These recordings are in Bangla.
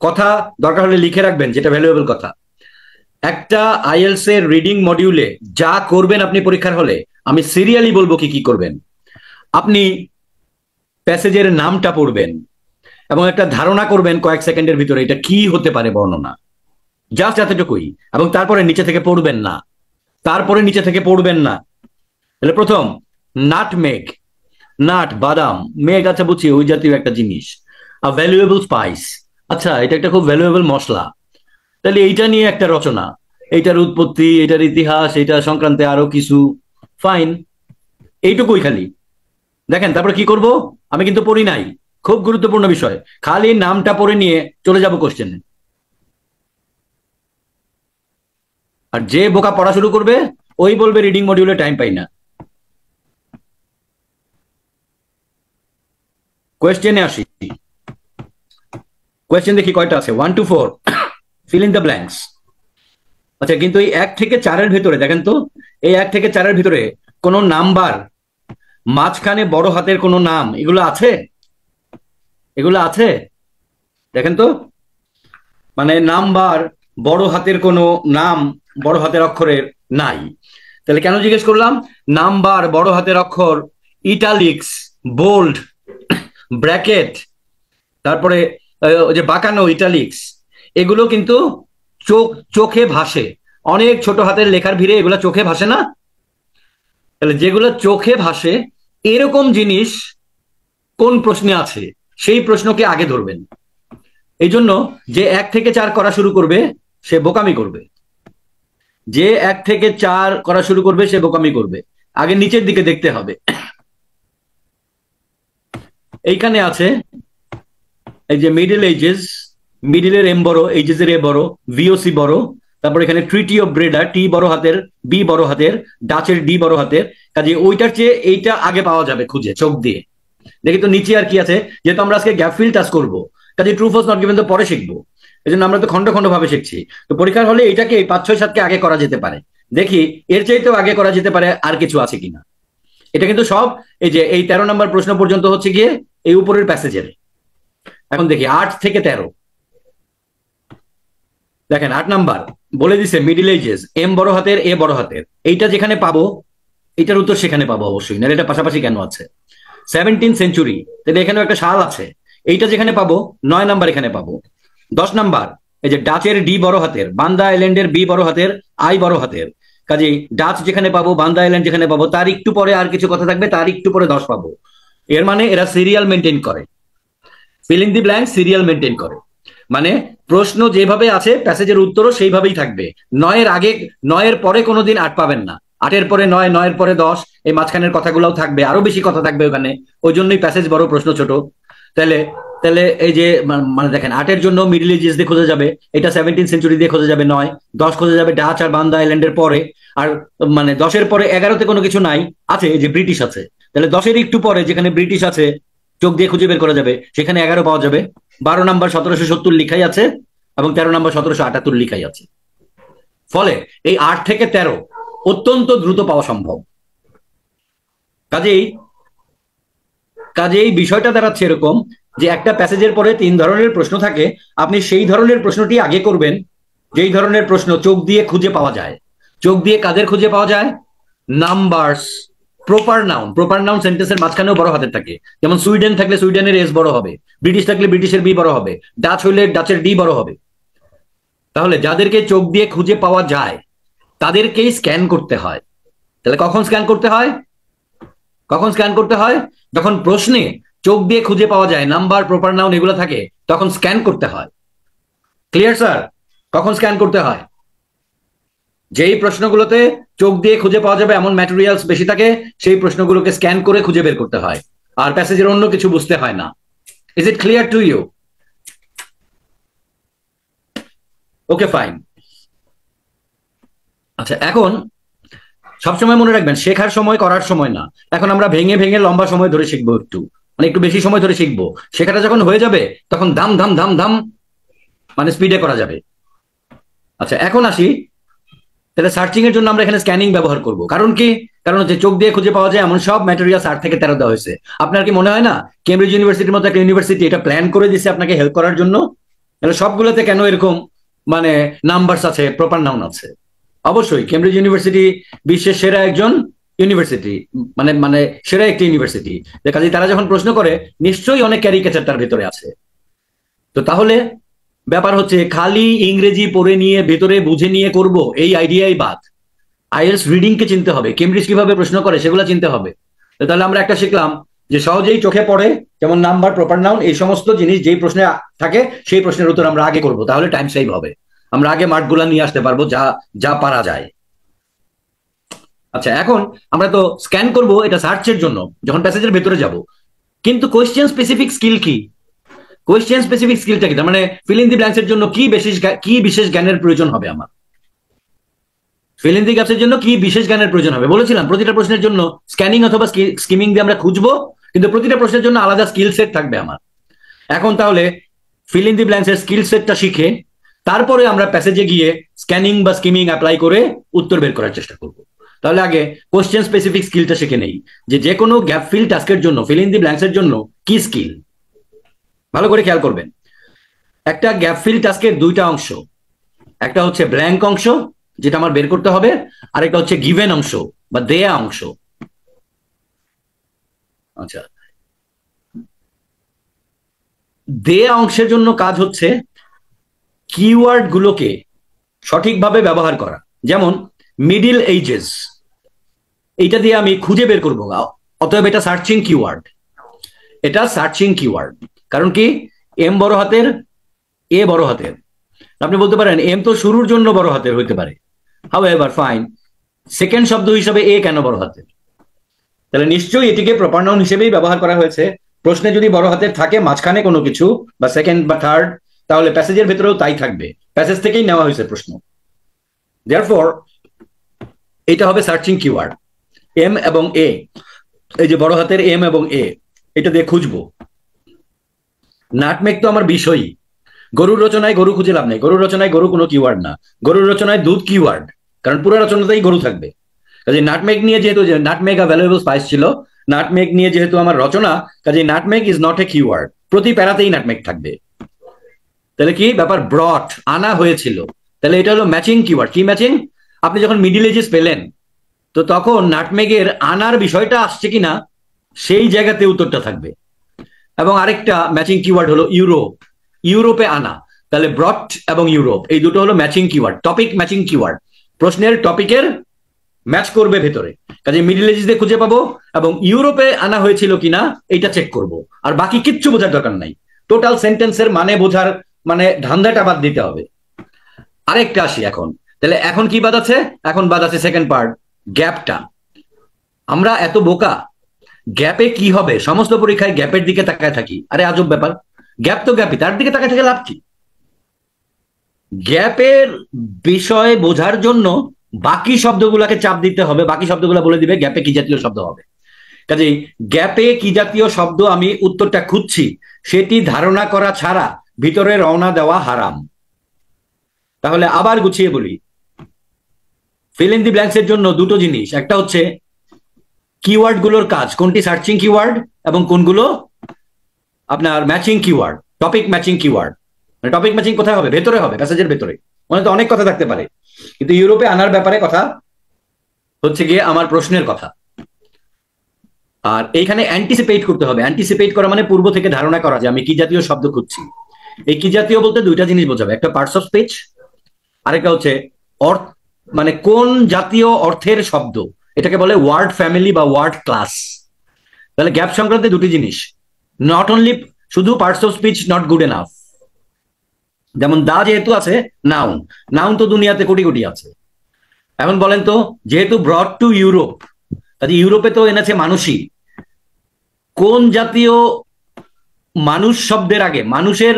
কথা দরকার হলে লিখে রাখবেন, যেটা ভ্যালুয়েবল কথা। একটা আইএলস এর রিডিং মডিউলে যা করবেন আপনি পরীক্ষার হলে, আমি সিরিয়ালি বলবো কি কি করবেন। আপনি প্যাসেজের নামটা পড়বেন এবং একটা ধারণা করবেন কয়েক সেকেন্ডের ভিতরে এটা কি হতে পারে বর্ণনা, জাস্ট এতটুকুই। এবং তারপরে নিচে থেকে পড়বেন না, তারপরে নিচে থেকে পড়বেন না। তাহলে প্রথম, নাটমেগ, নাট বাদাম, মেঘ আচ্ছা বুঝছি ওই জাতীয় একটা জিনিস। আর ভ্যালুয়েবল স্পাইস, আচ্ছা এটা একটা খুব ভ্যালুয়েবল মশলা। তাহলে এইটা নিয়ে একটা রচনা, এইটার উৎপত্তি, এটার ইতিহাস, এটা সংক্রান্তে আরো কিছু, ফাইন, এইটুকুই খালি। দেখেন তারপরে কি করব, আমি কিন্তু পড়ি নাই, খুব গুরুত্বপূর্ণ বিষয়, খালি নামটা পড়ে নিয়ে চলে যাব কোশ্চেনে। আর যে বোকা পড়া শুরু করবে ওই বলবে রিডিং মডিউলে টাইম পাই না। কোয়েশ্চেনে আসি। কোয়েশ্চেন দেখি কয়টা আছে, 1 to 4, fill in the blanks. আচ্ছা কিন্তু এই 1 থেকে 4-এর ভিতরে দেখেন তো, এই 1 থেকে 4-এর ভিতরে কোনো নাম্বার, মাঝখানে বড় হাতের কোনো নাম, এগুলো আছে? এগুলো আছে? দেখেন তো, মানে নাম্বার, বড় হাতের কোনো নাম বড় হাতের অক্ষরের নাই। তাহলে কেন জিজ্ঞেস করলাম? নাম্বার, বড় হাতের অক্ষর, ইটালিক্স, বোল্ড, ব্র্যাকেট, তারপরে ওই যে বাঁকানো ইটালিক্স, এগুলো কিন্তু চোখে ভাসে। অনেক ছোট হাতের লেখার ভিড়ে এগুলো চোখে ভাসে না? তাহলে যেগুলো চোখে ভাসে এরকম জিনিস কোন প্রশ্নে আছে সেই প্রশ্নকে আগে ধরবেন। এই জন্য যে 1 থেকে 4 করা শুরু করবে সে বোকামি করবে, যে 1 থেকে 4 করা শুরু করবে সে বোকামি করবে। আগে নিচের দিকে দেখতে হবে। এইখানে আছে এই যে মিডল এজেস, মিডলের এম বড়, এজেস এর এ বড়, ভিওসি বড়, তারপর এখানে ট্রিটি অফ ব্রেডা, টি বড় হাতের, বি বড় হাতের, ডাচের ডি বড় হাতের। কাজে ওইটার চেয়ে এইটা আগে পাওয়া যাবে খুঁজে চোখ দিয়ে। দেখি তো নিচে আর কি আছে, যেহেতু আমরা আজকে গ্যাপ ফিল টাচ করবো, কাজে ট্রু ফলস নট গিভেন তো পরে শিখবো, এই জন্য আমরা তো খন্ড খন্ড ভাবে শিখছি। তো পরীক্ষার হলে এটাকে 5, 6, 7কে আগে করা যেতে পারে, দেখি এর চাইতেও আগে করা যেতে পারে আর কিছু আছে কিনা। এটা কিন্তু সব এই যে এই 13 নম্বর প্রশ্ন পর্যন্ত হচ্ছে গিয়ে এই উপরের প্যাসেজের। এখন দেখি 8 থেকে 13, দেখেন 8 নাম্বার বলে দিছে মিডল এজেস, এম বড় হাতের, এ বড় হাতের। এইটা যেখানে পাবো এটার উত্তর সেখানে পাবো অবশ্যই, না এটা পাশাপাশি কেন আছে? 17th সেঞ্চুরি, তাহলে এখানেও একটা সাল আছে, এইটা যেখানে পাবো 9 নাম্বার এখানে পাবো। 10 নাম্বার এই যে ডাচের ডি বড় হাতের, বান্দা আইল্যান্ডের বি বড় হাতের, আই বড় হাতের। কাজেই ডাচ যেখানে পাবো, বান্দা আইল্যান্ড যেখানে পাবো, তার একটু পরে আর কিছু কথা থাকবে, তার একটু পরে 10 পাবো। এর মানে এরা সিরিয়াল মেনটেন করে, fill in the blank serial maintain করে। মানে প্রশ্ন যেভাবে আছে প্যাসেজের উত্তরও সেইভাবেই থাকবে। 9-এর আগে, 9-এর পরে কোনোদিন 8 পাবেন না, 8-এর পরে 9, 9-এর পরে 10, এই মাঝখানের কথাগুলোও থাকবে, আরো বেশি কথা থাকবে ওখানে। ওই জন্যই প্যাসেজ বড় প্রশ্ন ছোট। তাহলে তাহলে এই যে মানে দেখেন 8-এর জন্য মিডল এজেস দিয়ে খোঁজা যাবে, এটা 17th সেঞ্চুরি দিয়ে খোঁজা যাবে 9, 10 খোঁজা যাবে ডাচ আর বান্দা আইল্যান্ডের পরে। আর মানে 10-এর পরে 11-তে কোনো কিছু নাই, আছে এই যে ব্রিটিশ আছে। তাহলে 10-এর একটু পরে যেখানে ব্রিটিশ আছে চোখ দিয়ে খুঁজে বের করা যাবে, সেখানে 11 পাওয়া যাবে। 12 নাম্বার 1770 লিখাই আছে এবং 13 নাম্বার 1778 লিখাই আছে। ফলে এই 8 থেকে 13 অত্যন্ত দ্রুত পাওয়া সম্ভব। কাজেই কাজেই বিষয়টা দাঁড়াচ্ছে এরকম যে একটা প্যাসেজের পরে 3 ধরনের প্রশ্ন থাকে, আপনি সেই ধরনের প্রশ্নটি আগে করবেন যেই ধরনের প্রশ্ন চোখ দিয়ে খুঁজে পাওয়া যায়। চোখ দিয়ে কাদের খুঁজে পাওয়া যায়? Numbers, proper noun. Proper noun সেন্টেন্সের মাঝখানেও বড় হাতের থাকে, যেমন সুইডেন থাকলে সুইডেনের এস বড় হবে, ব্রিটিশ থাকলে ব্রিটিশের বি বড় হবে, ডাচ হইলে ডাচের ডি বড় হবে। তাহলে যাদেরকে চোখ দিয়ে খুঁজে পাওয়া যায় তাদেরকেই স্ক্যান করতে হয়। তাহলে কখন স্ক্যান করতে হয়? কখন স্ক্যান করতে হয়? যখন প্রশ্নে চোখ দিয়ে খুঁজে পাওয়া যায়, নাম্বার, প্রপার নাউন এগুলো থাকে, তখন স্ক্যান করতে হয়। Clear sir? কখন স্ক্যান করতে হয়? যেই প্রশ্নগুলোতে চোখ দিয়ে খুঁজে পাওয়া যাবে এমন ম্যাটেরিয়ালস বেশি থাকে, সেই প্রশ্নগুলোকে স্ক্যান করে খুঁজে বের করতে হয়, আর প্যাসেজের অন্য কিছু বুঝতে হয় না। Is it clear to you? Okay fine. আচ্ছা এখন সবসময় মনে রাখবেন শেখার সময় করার সময় না। এখন আমরা ভেঙে ভেঙে লম্বা সময় ধরে শিখবো, একটু মানে একটু বেশি সময় ধরে শিখবো। শেখাটা যখন হয়ে যাবে তখন ধাম ধাম ধাম ধাম মানে স্পিডে করা যাবে। আচ্ছা এখন আসি, তাহলে সার্চিং এর জন্য আমরা এখানে স্ক্যানিং ব্যবহার করব। কারণ কি? কারণ হচ্ছে চোখ দিয়ে খুঁজে পাওয়া যায় এমন সব ম্যাটেরিয়ালস 8 থেকে 13 দেওয়া হয়েছে। আপনার কি মনে হয় না কেমব্রিজ ইউনিভার্সিটির মতো একটা ইউনিভার্সিটি এটা প্ল্যান করে দিছে আপনাকে হেল্প করার জন্য? তাহলে সবগুলোতে কেন এরকম মানে নাম্বারস আছে, প্রপার নাউন আছে? অবশ্যই কেমব্রিজ ইউনিভার্সিটি বিশ্বের সেরা একজন ইউনিভার্সিটি, মানে মানে সেরা একটি ইউনিভার্সিটি। কাজে তারা যখন প্রশ্ন করে নিশ্চয়ই অনেক ক্যারিকেচার তার ভেতরে আছে। তো তাহলে ব্যাপার হচ্ছে খালি ইংরেজি পড়ে নিয়ে ভেতরে বুঝে নিয়ে করব এই আইডিয়াই বাদ। আইএলটিএস রিডিং কে চিনতে হবে, কেমব্রিজ কিভাবে প্রশ্ন করে সেগুলো চিনতে হবে। তাহলে আমরা একটা শিখলাম যে সহজেই চোখে পড়ে, যেমন নাম্বার, প্রপার নাউন, এই সমস্ত জিনিস যেই প্রশ্নে থাকে সেই প্রশ্নের উত্তর আমরা আগে করব, তাহলে টাইম সেভ হবে। আমরা আগে মার্কগুলা নিয়ে আসতে পারবো যা যা পারা যায়। আচ্ছা, এখন আমরা তো স্ক্যান করব এটা সার্চের জন্য যখন প্যাসেজের ভেতরে যাব, কিন্তু কোয়েশ্চেন স্পেসিফিক স্কিল কি? কোয়েশ্চেন স্পেসিফিক স্কিলটা কি? তার মানে ফিল ইন দি ব্ল্যাঙ্কস এর জন্য কি বিশেষ জ্ঞানের প্রয়োজন হবে আমার? ফিল ইন দি গ্যাপসের জন্য কি বিশেষ জ্ঞানের প্রয়োজন হবে? বলেছিলাম প্রতিটা প্রশ্নের জন্য স্ক্যানিং অথবা স্কিমিং দিয়ে আমরা খুঁজবো, কিন্তু প্রতিটা প্রশ্নের জন্য আলাদা স্কিল সেট থাকবে আমার। এখন তাহলে ফিল ইন দি ব্ল্যাঙ্কস এর স্কিল সেটটা শিখে তারপরে আমরা প্যাসেজে গিয়ে স্ক্যানিং বা স্কিমিং অ্যাপ্লাই করে উত্তর বের করার চেষ্টা করব। তাহলে আগে কোশ্চেন স্পেসিফিক স্কিলটা শিখে নেই, যে কোনো গ্যাপ ফিল টাস্কের জন্য, ফিল ইন দি ব্ল্যাঙ্কস এর জন্য কি স্কিল। ভালো করে খেয়াল করবেন, একটা গ্যাপ ফিল টাস্কের দুইটা অংশ, একটা হচ্ছে ব্ল্যাঙ্ক অংশ যেটা আমার বের করতে হবে, আর একটা হচ্ছে গিভেন অংশ বা দেয়া অংশ। আচ্ছা, দেয়া অংশের জন্য কাজ হচ্ছে কিওয়ার্ড গুলোকে সঠিকভাবে ব্যবহার করা। যেমন মিডিল এইজেস, এইটা দিয়ে আমি খুঁজে বের করবো, অতএব এটা সার্চিং কিওয়ার্ড। এটা সার্চিং কিওয়ার্ড, কারণ কি এম বড় হাতের, এ বড় হাতের। আপনি বলতে পারেন এম তো শুরুর জন্য বড় হাতের হইতে পারে, হাউএভার ফাইন, সেকেন্ড শব্দ হিসাবে এ কেন বড় হাতের? তাহলে নিশ্চয়ই এটিকে প্রপার নাউন হিসেবেই ব্যবহার করা হয়েছে। প্রশ্নে যদি বড় হাতের থাকে মাঝখানে কোনো কিছু বা সেকেন্ড বা থার্ড, তাহলে প্যাসেজের ভেতরেও তাই থাকবে, প্যাসেজ থেকেই নেওয়া হয়েছে প্রশ্ন। দেয়ারফর এটা হবে সার্চিং কিওয়ার্ড। এম এবং এ, এই যে বড় হাতের এম এবং এ, এটা দিয়ে খুঁজবো। নাটমেগ তো আমার বিষয়ই। গরুর রচনায় গরু খুঁজে লাভ নেই, গরুর রচনায় গরু কোনো কিওয়ার্ড না, গরুর রচনায় দুধ কিওয়ার্ড, কারণ পুরো রচনাতেই গরু থাকবে। কাজে নাটমেগ নিয়ে যেহেতু, নাটমেগ আ ভ্যালুয়েবল স্পাইস ছিল, নাটমেগ নিয়ে যেহেতু আমার রচনা, কাজে nutmeg is not a keyword, প্রতি প্যারাতেই নাটমেগ থাকবে। তাহলে কি ব্যাপার? ব্রট, আনা হয়েছিল। তাহলে এটা হলো ম্যাচিং কিওয়ার্ড। কি ম্যাচিং? আপনি যখন মিডিল এজেস পেলেন, তো তখন নাটমেগের আনার বিষয়টা আসছে কিনা সেই জায়গাতে উত্তরটা থাকবে। এবং আরেকটা ম্যাচিং কিওয়ার্ড হলো ইউরোপ, ইউরোপে আনা। তাহলে ব্রট এবং ইউরোপ এই দুটো হলো matching keyword, topic matching keyword, প্রশ্নের টপিকের ম্যাচ করবে ভেতরে। কাজে মিডিল এজেস দিয়ে খুঁজে পাবো এবং ইউরোপে আনা হয়েছিল কিনা এটা চেক করব, আর বাকি কিচ্ছু বোঝার দরকার নাই। টোটাল সেন্টেন্সের মানে বোঝার মানে ধান্দাটা বাদ দিতে হবে। আরেকটা আসি এখন, তাহলে এখন কি বাদ আছে? এখন বাদ আছে সেকেন্ড পার্ট, গ্যাপটা। আমরা এত বোকা, গ্যাপে কি হবে সমস্ত পরীক্ষায় গ্যাপের দিকে তাকায় থাকি। আরে আজব ব্যাপার, গ্যাপ তো গ্যাপই, তার দিকে তাকায় থেকে লাভ কি? গ্যাপের বিষয় বোঝার জন্য বাকি শব্দগুলোকে চাপ দিতে হবে, বাকি শব্দগুলো বলে দিবে গ্যাপে কি জাতীয় শব্দ হবে। কাজেই গ্যাপে কি জাতীয় শব্দ আমি উত্তরটা খুঁজছি সেটি ধারণা করা ছাড়া ভিতরে রওনা দেওয়া হারাম। তাহলে আবার গুছিয়ে বলি, ফিল ইন দি ব্ল্যাঙ্কস এর জন্য দুটো জিনিস, একটা হচ্ছে কিওয়ার্ড গুলোর কাজ, কোনটি সার্চিং কিওয়ার্ড এবং কোনগুলো আপনার matching keyword, topic matching keyword. মানে টপিক ম্যাচিং কোথায় হবে? ভেতরে হবে, প্যাসেজের ভেতরে। মানে তো অনেক কথা থাকতে পারে, কিন্তু ইউরোপে আনার ব্যাপারে কথা হচ্ছে গিয়ে আমার প্রশ্নের কথা। আর এইখানে অ্যান্টিসিপেট করতে হবে। অ্যান্টিসিপেট করা মানে পূর্ব থেকে ধারণা করা যে আমি কি জাতীয় শব্দ খুঁজছি। এই কি জাতীয় বলতে দুইটা জিনিস বোঝাবে, একটা পার্টস অফ স্পিচ, আরেকটা হচ্ছে অর্থ, মানে কোন জাতীয় অর্থের শব্দ, এটাকে বলে ওয়ার্ড ফ্যামিলি বা ওয়ার্ড ক্লাস। তাহলে গ্যাপ সংক্রান্ত দুটি জিনিস, নট অনলি শুধু parts of speech not good enough. যেমন দা যেহেতু আছে, নাউন, নাউন তো দুনিয়াতে কোটি কোটি আছে। এখন বলেন তো, যেহেতু ব্রড টু ইউরোপ, কাজে ইউরোপে তো এনেছে মানুষই, কোন জাতীয় মানুষ শব্দের আগে, মানুষের,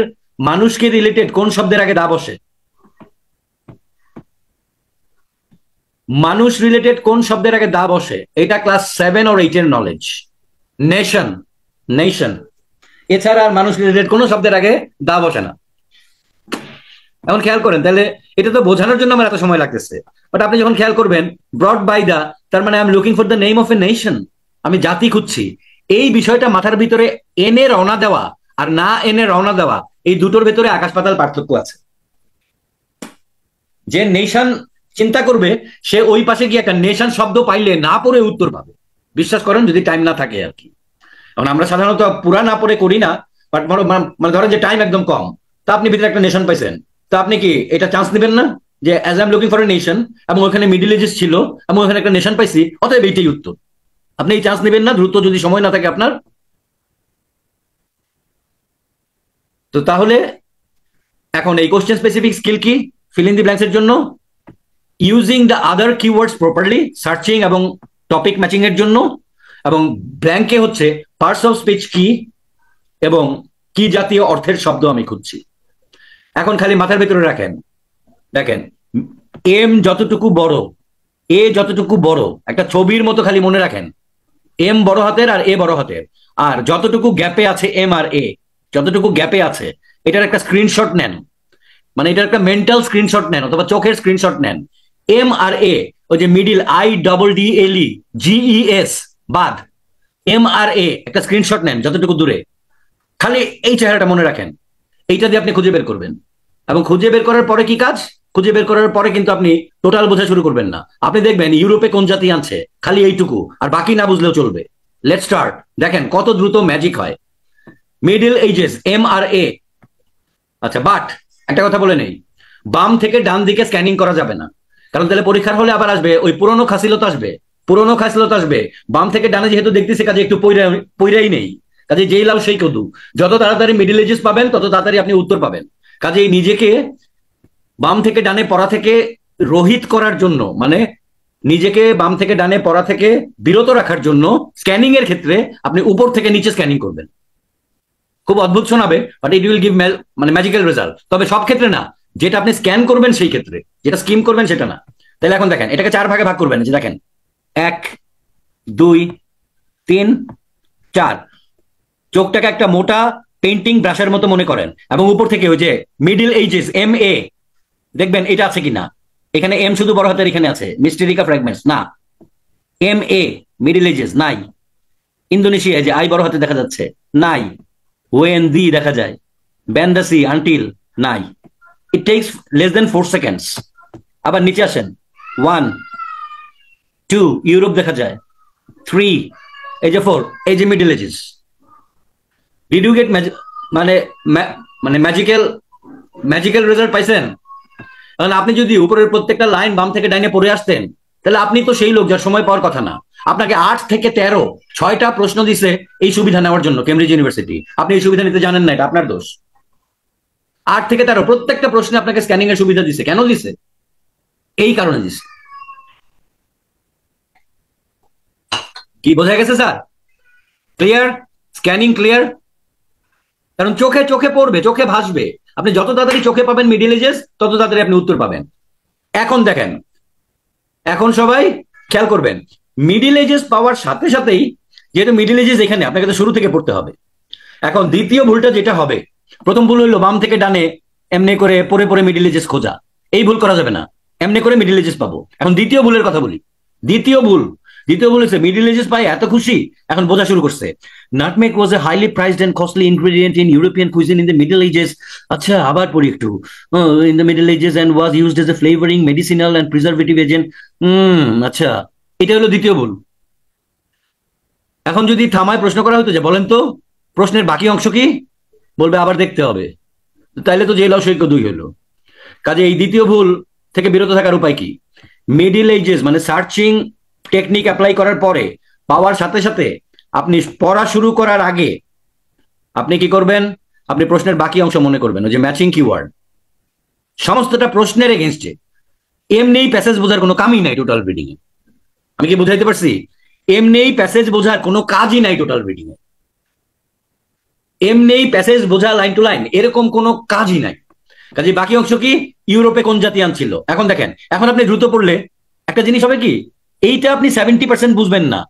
মানুষকে রিলেটেড কোন শব্দের আগে দা বসে? মানুষ রিলেটেড কোন শব্দের আগে দা বসে? এটা ক্লাস 7 or 8 এর নলেজ। নেশন, নেশন, এছাড়া আর মানুষ রিলেটেড কোন শব্দের আগে দা বসে না। এখন খেয়াল করেন, তাহলে এটা তো বোঝানোর জন্য আমার এত সময় লাগতেছে, বাট আপনি যখন খেয়াল করবেন ব্রড বাই দা, তার মানে I am looking for the name of a nation, আমি জাতি খুঁজছি। এই বিষয়টা মাথার ভিতরে এনে রওনা দেওয়া আর না এনে রওনা দেওয়া, এই দুটোর ভেতরে আকাশ পাতাল পার্থক্য আছে। যে নেশন চিন্তা করবে সে ওই পাশে গিয়ে একটা নেশন শব্দ পাইলে না পড়ে উত্তর পাবে, বিশ্বাস করেন, যদি টাইম না থাকে আর কি। কারণ আমরা সাধারণত পুরা না পড়ে করি না, বাট মানে ধরেন যে টাইম একদম কম, তা আপনি ভিতরে একটা নেশন পাইছেন, তা আপনি কি এটা চান্স নেবেন না যে as I am looking for a nation, এবং ওখানে মিডিল এজেস ছিল এবং ওখানে একটা নেশন পাইছি, অতএব এইটাই উত্তর। আপনি এই চান্স নেবেন না দ্রুত, যদি সময় না থাকে আপনার। তো তাহলে এখন এই কোশ্চেন স্পেসিফিক স্কিল কি? ফিল ইন দি ব্ল্যাঙ্কস এর জন্য using the other keywords properly, searching এবং টপিক ম্যাচিং এর জন্য, এবং ব্ল্যাঙ্কে হচ্ছে পার্টস অফ স্পিচ কি এবং কি জাতীয় অর্থের শব্দ আমি খুঁজছি। এখন খালি মাথার ভেতরে রাখেন, দেখেন এম যতটুকু বড়, এ যতটুকু বড়, একটা ছবির মতো খালি মনে রাখেন, এম বড় হাতের আর এ বড় হাতের, আর যতটুকু গ্যাপে আছে এম আর এ, যতটুকু গ্যাপে আছে এটার একটা স্ক্রিনশট নেন, মানে এটার একটা মেন্টাল স্ক্রিনশট নেন অথবা চোখের স্ক্রিনশট নেন। এম আর এ, ওই যে মিডিল IDDLE GES বাদ, এম আর এ একটা স্ক্রিনশট নেন যতটুকু দূরে, খালি এই চেহারাটা মনে রাখেন, এইটা দিয়ে আপনি খুঁজে বের করবেন। এবং খুঁজে বের করার পরে কি কাজ? খুঁজে বের করার পরে কিন্তু আপনি টোটাল বোঝা শুরু করবেন না, আপনি দেখবেন ইউরোপে কোন জাতি আনছে, খালি এইটুকু, আর বাকি না বুঝলেও চলবে। লেটস স্টার্ট, দেখেন কত দ্রুত ম্যাজিক হয়। মিডল এজেস এম আর এ। আচ্ছা, বাট একটা কথা বলে নেই, বাম থেকে ডান দিকে স্ক্যানিং করা যাবে না, কারণ তাহলে পরীক্ষার হলে আবার আসবে ওই পুরনো খাসিলত আসবে, পুরনো খাসিলত আসবে। বাম থেকে ডানে যেহেতু দেখতেছে, কাজে একটু পইরাই নেই, কাজে যেই লাভ সেই কদু। যত তাড়াতাড়ি মিডল এজেস পাবেন তত তাড়াতাড়ি আপনি উত্তর পাবেন। কাজে নিজেকে বাম থেকে ডানে পড়া থেকে রহিত করার জন্য, মানে নিজেকে বাম থেকে ডানে পড়া থেকে বিরত রাখার জন্য স্ক্যানিং এর ক্ষেত্রে আপনি উপর থেকে নিচে স্ক্যানিং করবেন। খুব অদ্ভুত শোনাবে, বাট ইট উইল গিভ মানে ম্যাজিক্যাল রেজাল্ট। তবে সব ক্ষেত্রে না, যেটা আপনি স্ক্যান করবেন সেই ক্ষেত্রে, যেটা স্কিম করবেন সেটা না। তাহলে এখন দেখেন, এটাকে 4 ভাগে ভাগ করবেন, যে দেখেন 1 2 3 4, চোখটাকে একটা মোটা পেন্টিং ব্রাশের মতো মনে করেন, এবং উপর থেকে ওই যে মিডল এজেস MA, দেখবেন এটা আছে কিনা। এখানে এম শুধু বড় হাতের এখানে আছে, মিস্টেরিকা ফ্র্যাগমেন্টস না, MA মিডল এজেস নাই। ইন্দোনেশিয়া যে আই বড় হাতে দেখা যাচ্ছে নাই, ওয়েন দি দেখা যায়, ব্যান্ডাসি আনটিল নাই। ইট টেকস লেস দেন 4 সেকেন্ডস। আবার নিচে আসেন, 1 2 ইউরোপ দেখা যায়, 3 এই যে 4 এই যে middle ages. Did you get মানে মানে ম্যাজিক্যাল রেজাল্ট পাইছেন? কারণ আপনি যদি উপরের প্রত্যেকটা লাইন বাম থেকে ডাইনে পড়ে আসতেন, তাহলে আপনি তো সেই লোক যার সময় পাওয়ার কথা না। আপনাকে 8 থেকে 13 6টা প্রশ্ন দিছে এই সুবিধা নেওয়ার জন্য কেমব্রিজ ইউনিভার্সিটি, আপনি এই সুবিধা নিতে জানেন না, এটা আপনার দোষ। 8 থেকে 13 প্রত্যেকটা প্রশ্নে আপনাকে স্ক্যানিং এর সুবিধা দিছে। কেন দিছে? এই কারণে দিছে। কি বোঝা গেছে স্যার? ক্লিয়ার? Scanning clear? কারণ চোখে চোখে পড়বে, চোখে ভাসবে। আপনি যত তাড়াতাড়ি চোখে পাবেন মিডল এজেস, তত তাড়াতাড়ি আপনি উত্তর পাবেন। এখন দেখেন, এখন সবাই খেয়াল করবেন, মিডল এজেস পাওয়ার সাথে সাথেই, যেহেতু মিডল এজেস এখানে, আপনাকে তো শুরু থেকে পড়তে হবে। এখন দ্বিতীয় ভুলটা যেটা হবে, প্রথম ভুল হইলো বাম থেকে ডানে এমনি করে পরে পরে মিডল এজেস খোঁজা, এই ভুল করা যাবে না, এমনি করে মিডল এজেস পাবো। এখন দ্বিতীয় ভুলের কথা বলি। দ্বিতীয় ভুল হচ্ছে মিডল এজেস পাই এত খুশি, এখন বোঝা শুরু করছে nutmeg was a highly priced and costly ingredient in European cuisine in the middle ages. আচ্ছা, আবার পড়ি একটু, in the middle ages and was used as a flavouring, medicinal and preservative agent. আচ্ছা, এটা হলো দ্বিতীয় ভুল। এখন যদি থামায় প্রশ্ন করা হতো যে বলেন তো প্রশ্নের বাকি অংশ কি, বলবে আবার দেখতে হবে, তাইলে তো জেল অসৈক্য 2 হলো। কাজে এই দ্বিতীয় ভুল থেকে বিরত থাকার উপায় কি? মিডল এজেস মানে সার্চিং টেকনিক অ্যাপ্লাই করার পরে পাওয়ার সাথে সাথে আপনি পড়া শুরু করার আগে আপনি কি করবেন? আপনি প্রশ্নের বাকি অংশ মনে করবেন, ওই যে ম্যাচিং কিওয়ার্ড, সমস্তটা প্রশ্নের এগেনস্টে। এমনি প্যাসেজ বোঝার কোনো কামই নাই টোটাল রিডিং এ। আমি কি বুঝাইতে পারছি? এমনি প্যাসেজ বোঝার কোনো কাজই নাই টোটাল রিডিং এ। এমনি প্যাসেজ বোঝা লাইন টু লাইন, এরকম কোনো কাজই নাই। কাজে বাকি অংশ কি? ইউরোপে কোন জাতি আনছিল। এখন দেখেন, এখন আপনি দ্রুত পড়লে একটা জিনিস হবে কি, এইটা আপনি 70% বুঝবেন না,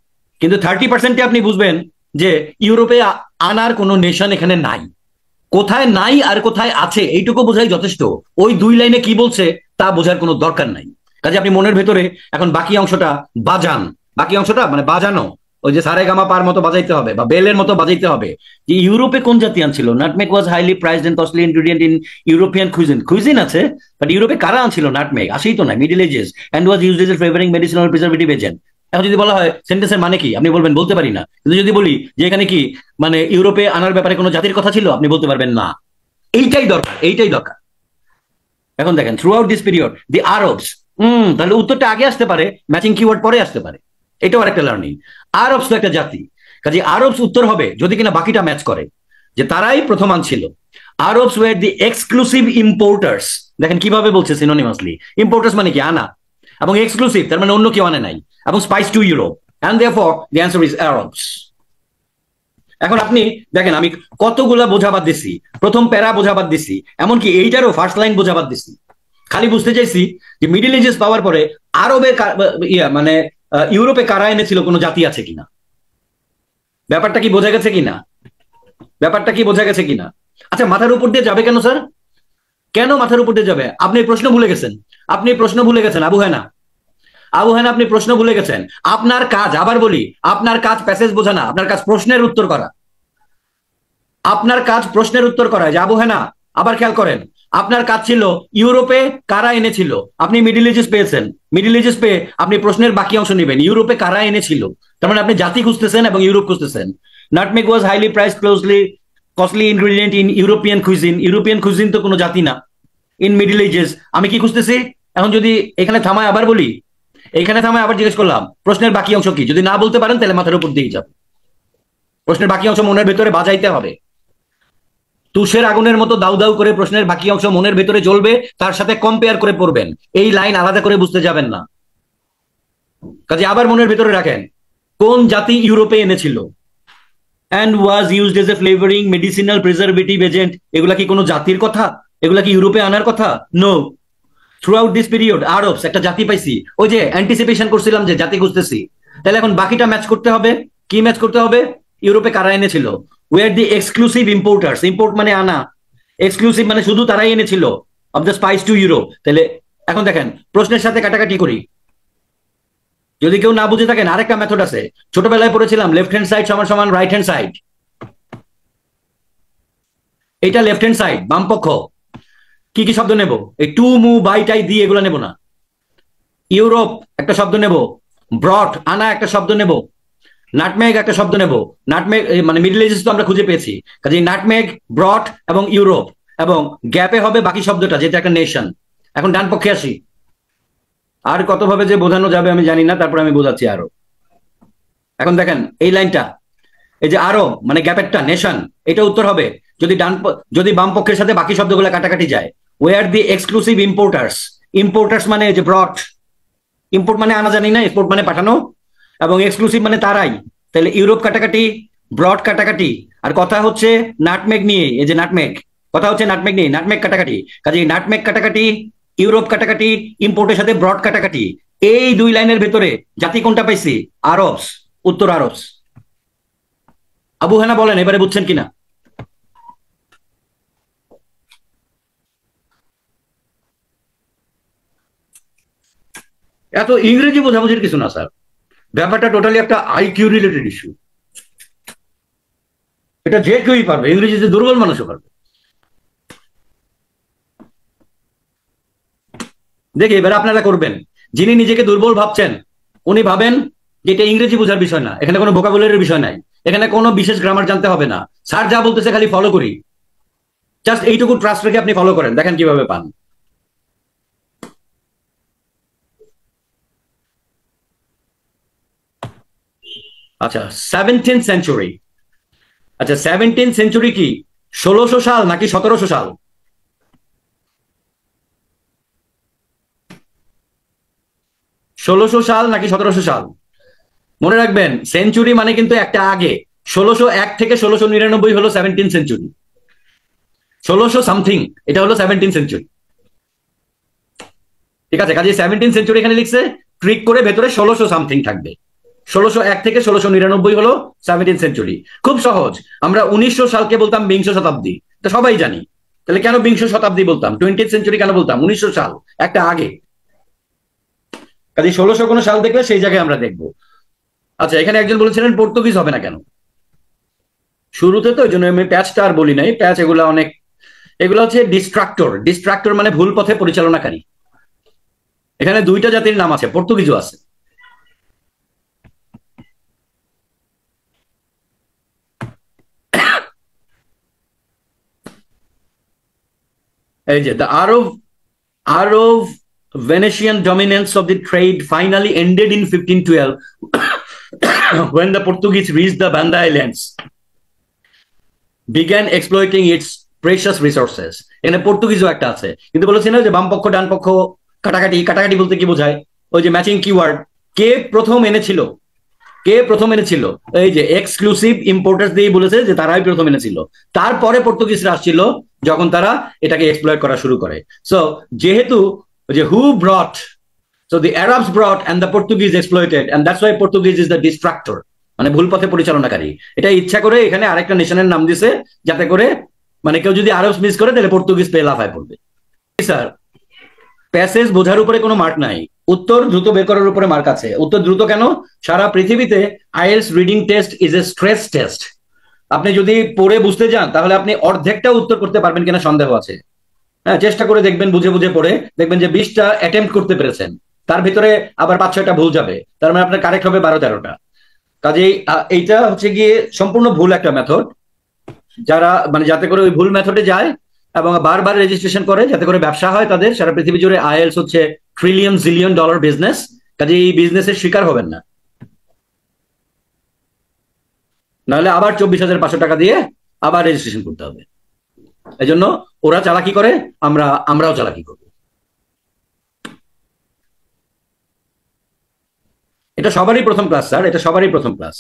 কিন্তু 30% আপনি বুঝবেন যে ইউরোপে আনার কোনো নেশন এখানে নাই। কোথায় নাই আর কোথায় আছে এইটুকু বোঝাই যথেষ্ট। ওই 2 লাইনে কি বলছে তা বোঝার কোনো দরকার নাই। কাজে আপনি মনের ভেতরে এখন বাকি অংশটা বাজান, বাকি অংশটা মানে বাজানো, ওই যে সারে গামা পার মতো বাজাইতে হবে বা বেলের মতো বাজাইতে হবে যে ইউরোপে কোন জাতি আনছিল। Nutmeg was highly priced and costly ingredient in European cuisine আছে, বাট ইউরোপে কারা আনছিল নাটমেগ? আসেই তো না, middle ages, and was used as flavouring medicinal preservative agent. এখন যদি বলা হয় সেন্টেন্সের মানে কি, আপনি বলবেন বলতে পারি না। কিন্তু যদি বলি যে এখানে কি মানে ইউরোপে আনার ব্যাপারে কোনো জাতির কথা ছিল, আপনি বলতে পারবেন না। এইটাই দরকার, এইটাই দরকার। এখন দেখেন through out this period the Arabs, তাহলে উত্তরটা আগে আসতে পারে, ম্যাচিং কিওয়ার্ড পরে আসতে পারে, এটাও আরেকটা লার্নিং। আরবস তো একটা জাতি, কাজে আরবস উত্তর হবে যদি কিনা বাকিটা ম্যাচ করে, যে তারাই প্রথম আনছিল। আরবস ওয়ার দি এক্সক্লুসিভ ইম্পোর্টার্স। দেখেন কিভাবে বলছে সিনোনিমাসলি, ইম্পোর্টার্স মানে কি আনা, এবং এক্সক্লুসিভ তার মানে অন্য কেউ আনে নাই, এবং spice to Europe, and therefore the answer is Arabs. এখন আপনি দেখেন আমি কতগুলা বোঝাবাদ দিছি, প্রথম প্যারা বোঝাবাদ দিছি, এমনকি এইটারও ফার্স্ট লাইন বোঝাবাদ দিছি। খালি বুঝতে চাইছি যে মিডিল এজেস পাওয়ার পরে আরবে মানে ইউরোপে কারা এনেছিল, কোনো জাতি আছে কিনা, ব্যাপারটা কি বোঝা গেছে কিনা, ব্যাপারটা কি বোঝা গেছে কিনা। আচ্ছা, মাথার উপর দিয়ে যাবে কেন স্যার? কেন মাথার উপর দিয়ে যাবে? আপনি প্রশ্ন ভুলে গেছেন, আপনি প্রশ্ন ভুলে গেছেন আবু হেনা, আবু হেনা আপনি প্রশ্ন ভুলে গেছেন। আপনার কাজ, আবার বলি, আপনার কাজ প্যাসেজ বোঝা না, আপনার কাজ প্রশ্নের উত্তর করা। আপনার কাজ প্রশ্নের উত্তর করা। যে আবু হেনা আবার খেয়াল করেন, আপনার কাজ ছিল ইউরোপে কারা এনেছিল, আপনি মিডিল এজেস পেয়েছেন, মিডিল এজেস পেয়ে আপনি প্রশ্নের বাকি অংশ নেবেন, ইউরোপে কারা এনেছিল। তার মানে আপনি জাতি খুঁজতেছেন এবং ইউরোপ খুঁজতেছেন। Nutmeg was highly priced costly ingredient in European cuisine. European cuisine তো কোনো জাতি না। ইন মিডিল এজেস আমি কি খুঁজতেছি? এখন যদি এখানে থামায় আবার বলি, এখানে থামায় আবার জিজ্ঞেস করলাম প্রশ্নের বাকি অংশ কি, যদি না বলতে পারেন তাহলে মাথার উপর দিয়ে যাবে। প্রশ্নের বাকি অংশ মনের ভেতরে বাজাইতে হবে, তুষের আগুনের মতো দাউ দাউ করে প্রশ্নের বাকি অংশ মনের ভেতরে জ্বলবে, তার সাথে কম্পেয়ার করে পড়বেন, এই লাইন আলাদা করে বুঝতে যাবেন না। কাজে আবার মনের ভেতরে রাখেন, কোন জাতি ইউরোপে এনেছিল, and was used as a flavoring medicinal preservative agent। এগুলা কি কোনো জাতির কথা? এগুলা কি ইউরোপে আনার কথা? No. Throughout this period Arabs একটা জাতি পাইছি, ওই যে অ্যান্টিসিপেশন করছিলাম যে জাতি খুঁজতেছি। তাহলে এখন বাকিটা ম্যাচ করতে হবে। কি ম্যাচ করতে হবে? ইউরোপে কারা এনেছিল, ওয়ার দি এক্সক্লুসিভ ইম্পোর্টার্স। ইম্পোর্ট মানে আনা, এক্সক্লুসিভ মানে শুধু তারাই এনেছিল of the spice to Europe. তাহলে এখন দেখেন প্রশ্নের সাথে কাটাকাটি করি, যদি কেউ না বুঝে থাকেন আরেকটা মেথড আছে, ছোটবেলায় পড়েছিলাম লেফট হ্যান্ড সাইড সমান সমান রাইট হ্যান্ড সাইড। এটা লেফট হ্যান্ড সাইড, বাম পক্ষ। কি কি শব্দ নেব? এই টু, মু, বাই, টাই দিয়ে এগুলো নেব না। ইউরোপ একটা শব্দ নেব, ব্রট আনা একটা শব্দ নেব, নাটমেগ একটা শব্দ নেব। নাটমেগ মানে মিডল এজেস তো আমরা খুঁজে পেয়েছি, কাজে নাটমেগ, ব্রট এবং ইউরোপ, এবং গ্যাপে হবে বাকি শব্দটা যেটা একটা নেশন। এখন ডান পক্ষে আসি, আর কতভাবে যে বোঝানো যাবে আমি জানি না, তারপর আমি বোঝাচ্ছি আরো। এখন দেখেন এই লাইনটা, এই যে আরো মানে গ্যাপেরটা নেশন, এটা উত্তর হবে যদি বাম পক্ষের সাথে বাকি শব্দগুলো কাটাকাটি যায়। ওয়ার দি এক্সক্লুসিভ ইম্পোর্টার্স। ইম্পোর্টার্স মানে যে ব্রট, ইম্পোর্ট মানে আনা জানি না, এক্সপোর্ট মানে পাঠানো, এবং এক্সক্লুসিভ মানে তারাই। তাহলে ইউরোপ কাটাকাটি, ব্রড কাটাকাটি, আর কথা হচ্ছে নাটমেগ নিয়ে। এই যে নাটমেগ, কথা হচ্ছে নাটমেগ নিয়ে, নাটমেগ কাটাকাটি। কাজে নাটমেগ কাটাকাটি, ইউরোপ কাটাকাটি, ইম্পোর্টের সাথে ব্রড কাটাকাটি, এই দুই লাইনের ভেতরে জাতি কোনটা পাইছি? আরবস। উত্তর আরবস। আবু হেনা বলেন এবারে বুঝছেন কিনা? এত ইংরেজি বোঝাবুঝির কিছু না স্যার, ব্যাপারটা টোটালি একটা আইকিউ রিলেটেড ইস্যু। এটা যে কেউই পারবে, ইংরেজিতে দুর্বল মানুষও পারবে। দেখি এবার আপনারা করবেন, যিনি নিজেকে দুর্বল ভাবছেন উনি ভাবেন যে এটা ইংরেজি বোঝার বিষয় না, এখানে কোনো ভোকাবুলারির বিষয় নাই, এখানে কোনো বিশেষ গ্রামার জানতে হবে না, স্যার যা বলতেছে খালি ফলো করি, জাস্ট এইটুকু ট্রাস্ট রেখে আপনি ফলো করেন, দেখেন কিভাবে পান। আচ্ছা 17th সেঞ্চুরি, আচ্ছা 17th সেঞ্চুরি কি 1600 সাল নাকি 1700 সাল? 1600 সাল নাকি 1700 সাল? মনে রাখবেন সেঞ্চুরি মানে কিন্তু একটা আগে, 1601 থেকে 1699 হলো 17th সেঞ্চুরি, 1600 সামথিং এটা হলো 17th সেঞ্চুরি। ঠিক আছে, কাজে 17th সেঞ্চুরি এখানে লিখছে, ট্রিক করে ভেতরে 1600 সামথিং থাকবে। 1601 থেকে 1699 হলো 17th সেঞ্চুরি। খুব সহজ, আমরা 1900 সালকে বলতাম বিংশ শতাব্দী, এটা সবাই জানি। তাহলে কেন বিংশ শতাব্দী বলতাম, 20th সেঞ্চুরি কেন বলতাম? 1900 সাল একটা আগে, কাজে 1600 কোনো সাল দেখলে সেই জায়গায় আমরা দেখবো। আচ্ছা, এখানে একজন বলেছিলেন পর্তুগিজ হবে না কেন? শুরুতে তো ওই জন্য আমি প্যাচটা আর বলি নাই। প্যাচ এগুলো অনেক, এগুলো হচ্ছে ডিস্ট্রাক্টর। ডিস্ট্রাক্টর মানে ভুল পথে পরিচালনাকারী। এখানে দুইটা জাতির নাম আছে, পর্তুগিজও আছে। এই যে the Arab Venetian dominance of the trade finally ended in 1512 when the Portuguese reached the Banda Islands, began exploiting its precious resources. এখানে পর্তুগিজও একটা আছে, কিন্তু বলেছি না যে বাম পক্ষ ডান পক্ষ কাটাকাটি। কাটাকাটি বলতে কি বোঝায়? ওই যে ম্যাচিং কিওয়ার্ড। কে প্রথম এনেছিল? কে প্রথম এনেছিল? এই যে এক্সক্লুসিভ ইম্পোর্টার্স দিয়ে বলেছে যে তারাই প্রথম এনেছিল। তারপরে পর্তুগিজরা আসছিল যখন তারা এটাকে এক্সপ্লয়েট করা শুরু করে। সো যেহেতু যে who brought, so the Arabs brought and the Portuguese exploited, and that's why Portuguese is the distractor, মানে ভুল পথে পরিচালনাকারী। এটা ইচ্ছা করে এখানে আরেকটা নেশনের নাম দিছে, যাতে করে মানে কেউ যদি আরবস মিস করে তাহলে পর্তুগিজ পেয়ে লাফায় পড়বে। স্যার, প্যাসেজ বোঝার উপরে কোনো মার্ক নাই, উত্তর দ্রুত বের করার উপরে মার্ক আছে। উত্তর দ্রুত কেন? সারা পৃথিবীতে IELTS reading test is a stress test. আপনি যদি পড়ে বুঝতে যান তাহলে আপনি অর্ধেকটা উত্তর করতে পারবেন কিনা সন্দেহ আছে। হ্যাঁ, চেষ্টা করে দেখবেন, বুঝে বুঝে পড়ে দেখবেন যে 20টা অ্যাটেম্প্ট করতে পেরেছেন, তার ভিতরে আবার 5-6টা ভুল যাবে, তার মানে আপনার কারেক্ট হবে 12-13টা। কাজেই এইটা হচ্ছে গিয়ে সম্পূর্ণ ভুল একটা মেথড। যারা মানে যাতে করে ওই ভুল মেথডে যায় এবং বারবার রেজিস্ট্রেশন করে যাতে করে ব্যবসা হয় তাদের, সারা পৃথিবী জুড়ে আইএলটিএস হচ্ছে ট্রিলিয়ন জিলিয়ন ডলার বিজনেস। কাজে এই বিজনেসের শিকার হবেন না, নাহলে আবার 24,500 টাকা দিয়ে আবার রেজিস্ট্রেশন করতে হবে। এই জন্য ওরা চালাকি করে, আমরাও চালাকি করবো। এটা সবারই প্রথম ক্লাস স্যার, এটা সবারই প্রথম ক্লাস।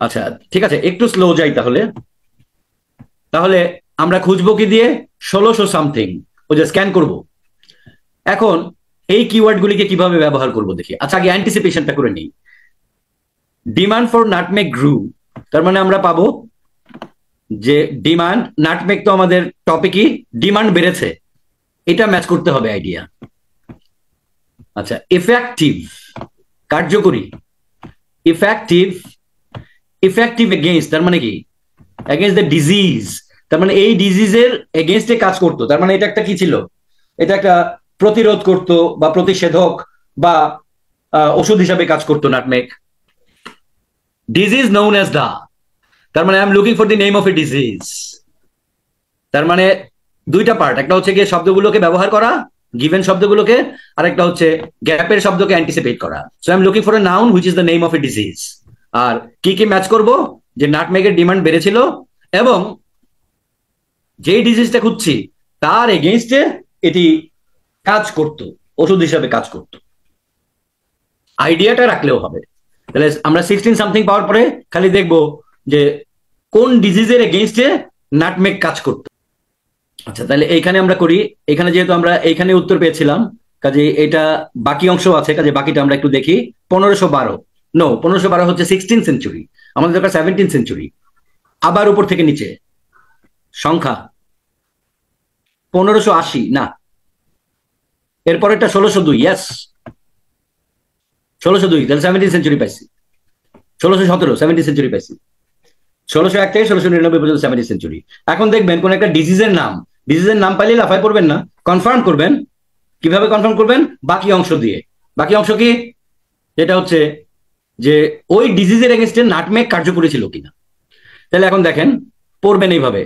আচ্ছা ঠিক আছে, একটু স্লো যাই তাহলে। তাহলে আমরা খুঁজবো কি দিয়ে? 1600 সামথিং, ওই যে স্ক্যান করব। এখন এই কিওয়ার্ড গুলিকে কিভাবে ব্যবহার করব দেখি। আচ্ছা, আগে অ্যান্টিসিপেশনটা করে নিই। ডিমান্ড ফর নাটমেগ গ্রু, তার মানে আমরা পাবো যে ডিমান্ড, নাটমেগ তো আমাদের টপিকই, ডিমান্ড বেড়েছে, এটা ম্যাচ করতে হবে আইডিয়া। আচ্ছা, ইফেক্টিভ কার্যকরী, ইফেক্টিভ ইফেক্টিভ এগেইনস্ট, তার মানে কি? এগেইনস্ট দ্য ডিজিজ, তার মানে এই ডিজিজের এগেইনস্টে কাজ করতো। তার মানে এটা একটা কি ছিল? এটা একটা প্রতিরোধ করত বা প্রতিষেধক বা ওষুধ হিসাবে কাজ করতো নাটমেগ। ডিজিজ নোন অ্যাজ দা, তার মানে I am looking for the name of a disease. তার মানে দুইটা পার্ট, একটা হচ্ছে গিয়ে শব্দগুলোকে ব্যবহার করা, গিভেন শব্দগুলোকে, আর একটা হচ্ছে গ্যাপের শব্দকে অ্যান্টিসিপেট করা। So I am looking for a noun which is the name of a disease. আর কি কি ম্যাচ করব? যে নাটমেগের ডিমান্ড বেড়েছিল এবং যেই ডিজিজটা খুঁজছি তার এগেইনস্টে এটি কাজ করত, ওষুধ হিসাবে কাজ করত। আইডিয়াটা রাখলেও হবে। তাহলে আমরা 16 সামথিং পাওয়ার পরে খালি দেখবো যে কোন ডিজিজের এগেইনস্টে নাটমেগ কাজ করত। আচ্ছা, তাহলে এইখানে আমরা করি। এখানে যেহেতু আমরা এইখানে উত্তর পেয়েছিলাম, কাজে এটা বাকি অংশ আছে, কাজে বাকিটা আমরা একটু দেখি। 1512, নো 1512 হচ্ছে 16 সেঞ্চুরি, আমাদের দরকার 17 সেঞ্চুরি। আবার উপর থেকে নিচে সংখ্যা 1580, না এরপর একটা 1602, ইয়েস 1602, তাহলে 17 সেঞ্চুরি পাইছি। 1617 17 সেঞ্চুরি পাইছি। 1601 থেকে 1699 পর্যন্ত 17 সেঞ্চুরি। এখন দেখবেন কোন একটা ডিজিজের নাম পাইলে লাফায় পড়বেন না, কনফার্ম করবেন। কিভাবে কনফার্ম করবেন? বাকি অংশ দিয়ে। বাকি অংশ কি? যেটা হচ্ছে যে ওই ডিজিজের এগেইনস্টে নাটমেগ কার্যকরী ছিল কিনা। তাহলে এখন দেখেন, পড়বেন এইভাবে।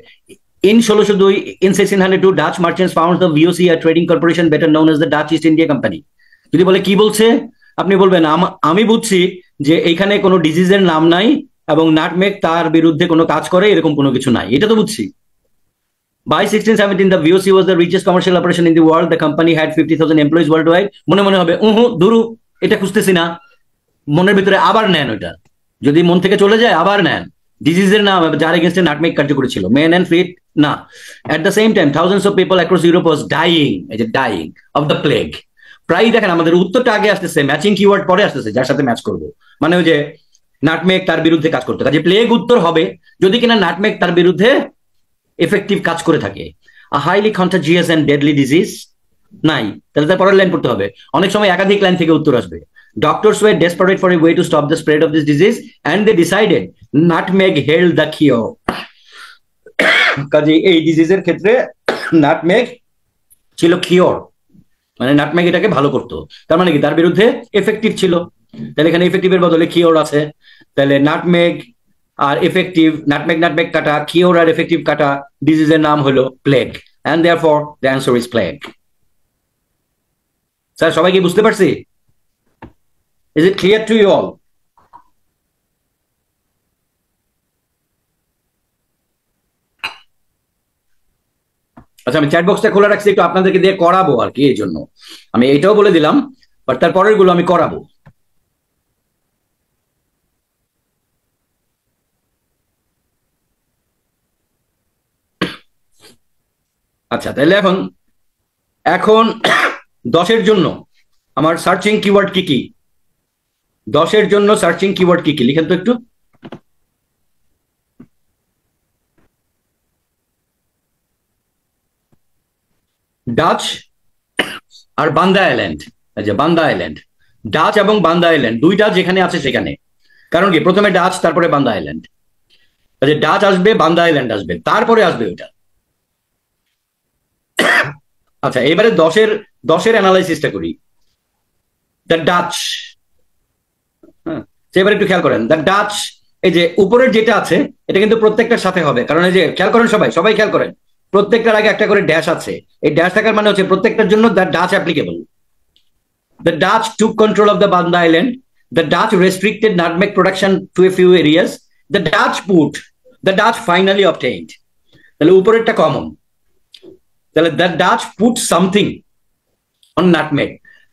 In 1602, in 1602, Dutch merchants found the VOC, a trading corporation better known as the Dutch East India Company. যদি বলে কি বলছে, আপনি বলবেন আমি বুঝছি যে এইখানে কোনো ডিজিজের নাম নাই এবং নাটমেগ তার বিরুদ্ধে কোনো কাজ করে, এরকম কোনো কিছু নাই, এটা তো বুঝছি। By 1617, the VOC was the richest commercial operation in the world. The company had 50,000 employees worldwide. মনে মনে হবে দুরু, এটা খুঁজতেছি না। মনের ভিতরে আবার নেন, ওইটা যদি মন থেকে চলে যায় আবার নেন। ডিজিজের নাম যার এগেইনস্টে নাটমেগ কার্যকরী ছিল, মেন এন্ড ফিট না। At the same time thousands of people across Europe was dying, এই যে ডাইং অফ দ্য প্লেগ। প্রায়ই দেখেন আমাদের উত্তরটা আগে আসতেছে, ম্যাচিং কিওয়ার্ড পরে আসতেছে, যার সাথে ম্যাচ করবো। মানে ওই যে নাটমেগ তার বিরুদ্ধে কাজ করতে, কাজে প্লেগ উত্তর হবে যদি কিনা নাটমেগ তার বিরুদ্ধে এফেক্টিভ কাজ করে থাকে। A highly contagious and deadly disease নাই, তাহলে তার পরের লাইন পড়তে হবে। অনেক সময় একাধিক লাইন থেকে উত্তর আসবে। Doctors were desperate for a way to stop the spread of this disease, and they decided nutmeg held the cure. কাজে এই ডিজিজের ক্ষেত্রে নাটমেগ ছিল কিওর, মানে নাটমেগ এটাকে ভালো করতো। তার মানে কি তার বিরুদ্ধে এফেক্টিভ ছিল। তাহলে এখানে এফেক্টিভের বদলে কিওর আছে, তাহলে নাটমেগ আর এফেক্টিভ, নাটমেগ নাটমেগ কাটা, কিওর আর এফেক্টিভ কাটা, ডিজিজের নাম হলো plague, and therefore the answer is plague. Sir সবাই কি বুঝতে পারছি? Is it clear to you all? আচ্ছা, আমি চ্যাট বক্সটা খোলা রাখছি, একটু আপনাদেরকে দিয়ে করাবো আর কি, এই জন্য আমি এটাও বলে দিলাম, বাট তার পরের গুলো আমি করাবো। আচ্ছা, তাহলে এখন এখন 10-এর জন্য আমার সার্চিং কিওয়ার্ড কি কি? 10-এর জন্য সার্চিং কিওয়ার্ড কি কি লিখেন তো একটু। ডাচ আর বান্দা আইল্যান্ড। আচ্ছা, বান্দা আইল্যান্ড, ডাচ এবং বান্দা আইল্যান্ড দুইটা যেখানে আছে সেখানে। কারণ কি প্রথমে ডাচ তারপরে বান্দা আইল্যান্ড। আচ্ছা, ডাচ আসবে, বান্দা আইল্যান্ড আসবে, তারপরে আসবে ওইটা। আচ্ছা, এবারে 10-এর অ্যানালাইসিসটা করি। দ্য ডাচ, হ্যাঁ এবার একটু খেয়াল করেন, দ্য ডাচ, এই যে উপরের যেটা আছে এটা কিন্তু প্রত্যেকটার সাথে হবে, কারণ এই যে খেয়াল করেন সবাই, সবাই খেয়াল করেন, প্রত্যেকটার আগে একটা করে ড্যাশ আছে। এই ড্যাশ থাকার মানে হচ্ছে প্রত্যেকটার জন্য the Dutch applicable. The Dutch took control of the Banda island, the Dutch restricted nutmeg production to a few areas, the Dutch put, the Dutch finally obtained. তাহলে উপরেরটা কমন, তাহলে the Dutch put something on nutmeg,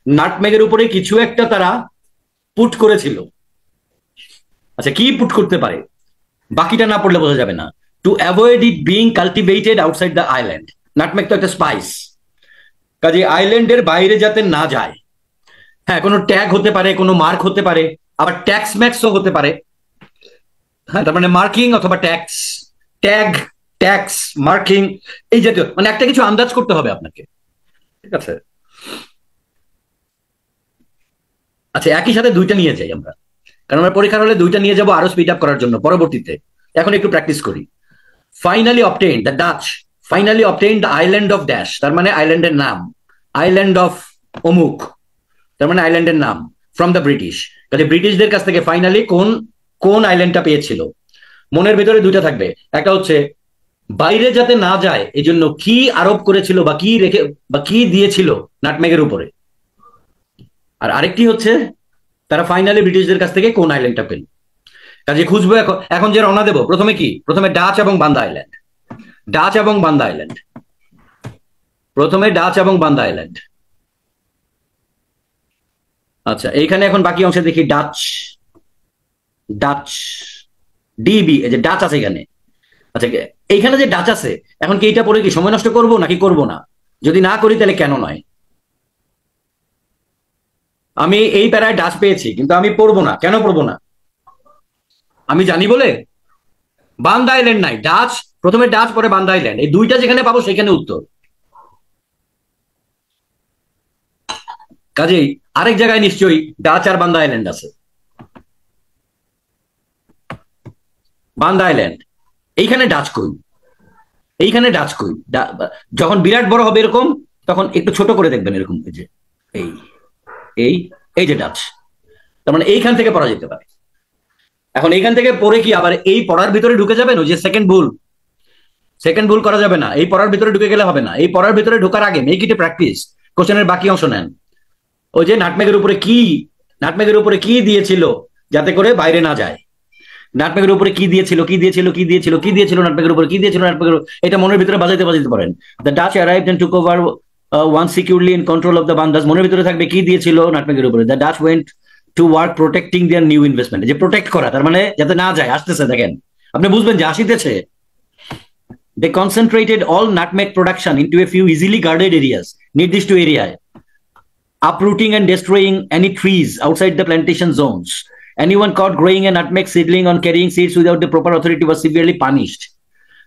নাটমেগের উপরে কিছু একটা তারা পুট করেছিল। আচ্ছা, কি পুট করতে পারে বাকিটা না পড়লে বোঝা যাবে না। To avoid it being cultivated outside the island, nutmeg তো একটা স্পাইস, কাজে আইল্যান্ডের বাইরে যাতে না যায়। হ্যাঁ, কোনো ট্যাগ হতে পারে, কোনো মার্ক হতে পারে, আবার ট্যাক্স ম্যাক্সও হতে পারে। হ্যাঁ, তার মানে মার্কিং অথবা ট্যাক্স, ট্যাগ, ট্যাক্স, মার্কিং, এই জাতীয় মানে একটা কিছু আন্দাজ করতে হবে আপনাকে, ঠিক আছে? আচ্ছা, একই সাথে দুইটা নিয়ে যাই আমরা, কারণ আমরা পরীক্ষার হলে দুইটা নিয়ে যাবো আরো স্পিড আপ করার জন্য পরবর্তীতে। এখন একটু প্র্যাকটিস করি। Finally obtained, the Dutch finally obtained the island of dash, তার মানে আইল্যান্ডের নাম, আইল্যান্ড অফ অমুক, তার মানে আইল্যান্ডের নাম, ফ্রম দ্য ব্রিটিশ। কাজে ব্রিটিশদের কাছ থেকে ফাইনালি কোন কোন আইল্যান্ডটা পেয়েছিল। মনের ভেতরে দুইটা থাকবে, একটা হচ্ছে বাইরে যাতে না যায় এই জন্য কি আরোপ করেছিল বা কি রেখে বা কি দিয়েছিল নাটমেগের উপরে, আর আরেকটি হচ্ছে তারা ফাইনালি ব্রিটিশদের কাছ থেকে কোন আইল্যান্ডটা পেল। কাজে খুঁজবো এখন যে রওনা দেবো, প্রথমে কি, প্রথমে ডাচ এবং বান্দা আইল্যান্ড, ডাচ এবং বান্দা আইল্যান্ড, প্রথমে ডাচ এবং বান্দা আইল্যান্ড। আচ্ছা, এইখানে এখন বাকি অংশে দেখি ডাচ, ডাচ, ডিবি, এই যে ডাচ আছে এখানে। আচ্ছা, এইখানে যে ডাচ আছে, এখন কি এইটা পড়ে কি সময় নষ্ট করবো নাকি করবো না? যদি না করি তাহলে কেন নয়? আমি এই প্যারায় ডাচ পেয়েছি কিন্তু আমি পড়বো না, কেন পড়বো না? আমি জানি বলে। বান্দা আইল্যান্ড নাই, ডাচ, প্রথমে ডাচ পরে বান্দা আইল্যান্ড, এই দুইটা যেখানে পাবো সেখানে উত্তর। কাজেই আরেক জায়গায় নিশ্চয়ই ডাচ আর বান্দা আইল্যান্ড আছে। বান্দা আইল্যান্ড, এইখানে ডাচ কই, এইখানে ডাচ কই। যখন বিরাট বড় হবে এরকম, তখন একটু ছোট করে দেখবেন এরকম, এই যে এই এই এই যে ডাচ, তার মানে এইখান থেকে পড়া যেতে পারে। এখন এইখান থেকে পড়ে কি আবার এই পড়ার ভিতরে ঢুকে যাবেন? ওই যে সেকেন্ড ভুল করা যাবে না, এই পড়ার ভিতরে ঢুকে গেলে হবে না। এই পড়ার ভিতরে ঢোকার আগে মেক ইট এ প্র্যাকটিস, কোশ্চেনের বাকি অংশ নেন। ওই যে নাটমেগের উপরে কি দিয়েছিল যাতে করে বাইরে না যায়, নাটমেগের উপরে কি দিয়েছিল, নাটমেগের উপরে কি দিয়েছিল, এটা মনের ভিতরে বাজাইতে পারেন। The Dutch arrived and took over one securely in control of the Bandas, মনের ভিতরে থাকবে কি দিয়েছিল নাটমেগের উপরে। The Dutch went to work protecting their new investment, যে প্রোটেক্ট করা, তার মানে যাতে না যায়, আসতেছে, দেখেন আপনি বুঝবেন যে আসিতেছে। They concentrated all nutmeg production into a few easily guarded areas, নির্দিষ্ট এরিয়ায়, uprooting and destroying any trees outside the plantation zones. Anyone caught growing a nutmeg seedling on carrying seeds without the proper authority was severely punished.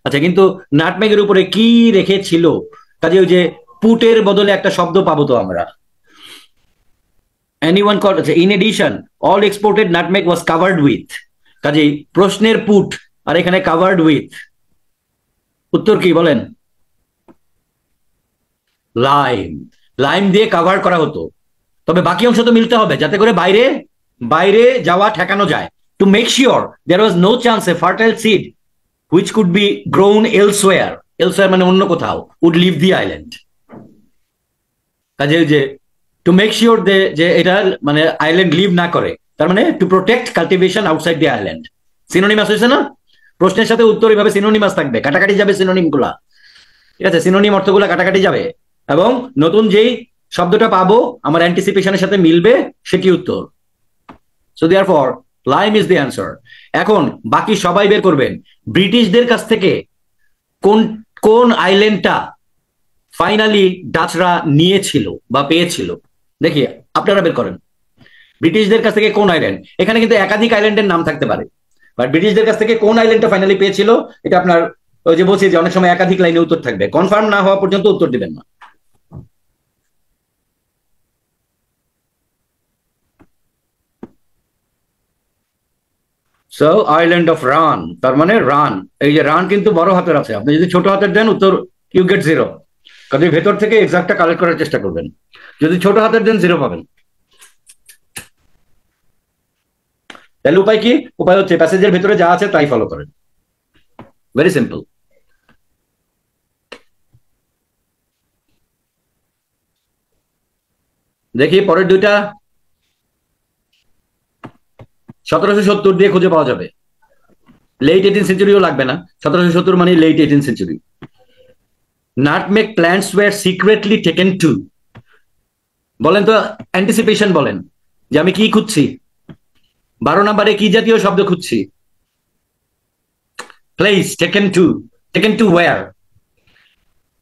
আচ্ছা, কিন্তু নাটমেগের উপরে কি রেখেছিল? কাজে ওই যে পুটের বদলে একটা শব্দ পাবো তো আমরা, এনিওয়ান কট আছে in addition all exported nutmeg was covered with, কাজেই প্রশ্নের পুট আর এখানে কাভার্ড উইথ, উত্তর কি বলেন? লাইম। লাইম দিয়ে কাভার করা হতো, তবে বাকি অংশ তো মিলতে হবে যাতে করে বাইরে বাইরে যাওয়া ঠেকানো যায়। To make sure there was no chance a fertile seed which could be grown elsewhere, elsewhere মানে অন্য কোথাও, উড লিভ দি আইল্যান্ড। কাজে যে টু মেক শিওর যে এটা মানে আইল্যান্ড লিভ না করে, তার মানে to protect cultivation outside the island. Synonymous হয়েছে না? প্রশ্নের সাথে উত্তর এইভাবে সিনোনিমাস থাকবে, কাটাকাটি যাবে সিনোনিম গুলা, ঠিক আছে? সিনোনিম অর্থগুলা কাটাকাটি যাবে এবং নতুন যেই শব্দটা পাবো আমার অ্যান্টিসিপেশনের সাথে মিলবে সেটি উত্তর। So therefore lime is the answer. এখন বাকি সবাই বের করবেন ব্রিটিশদের কাছ থেকে কোন কোন আইল্যান্ডটা ফাইনালি ডাচরা নিয়েছিল বা পেয়েছিল। দেখি আপনারা বের করেন ব্রিটিশদের কাছ থেকে কোন আইল্যান্ড। এখানে কিন্তু একাধিক আইল্যান্ডের নাম থাকতে পারে, বাট ব্রিটিশদের কাছ থেকে কোন আইল্যান্ডটা ফাইনালি পেয়েছিল এটা আপনার ওই যে বলছি যে অনেক সময় একাধিক লাইনে উত্তর থাকবে, কনফার্ম না হওয়া পর্যন্ত উত্তর দিবেন না। সো আইল্যান্ড অফ রান, তার মানে রান, এই যে রান কিন্তু বড় হাতের আছে, আপনি যদি ছোট হাতের দেন উত্তর ইউ গেট জিরো, কাজে ভেতর থেকে এক্সাক্টটা কালেক্ট করার চেষ্টা করবেন। যদি ছোট হাতের দেন জিরো পাবেন। তাহলে উপায় কি? উপায় হচ্ছে প্যাসেজের ভেতরে যা আছে তাই ফলো করেন, ভেরি সিম্পল। দেখি পরের দুইটা 1770 দিয়ে খুঁজে পাওয়া যাবে, লেট 18th সেঞ্চুরিও লাগবে না, 1770 মানে late 18th century. Nutmeg plants were secretly taken to, বলেন তো অ্যান্টিসিপেশন বলেন যে আমি কি খুঁজছি, 12 নম্বরে কি জাতীয় শব্দ খুঁজছি? Place, taken to, taken to wire.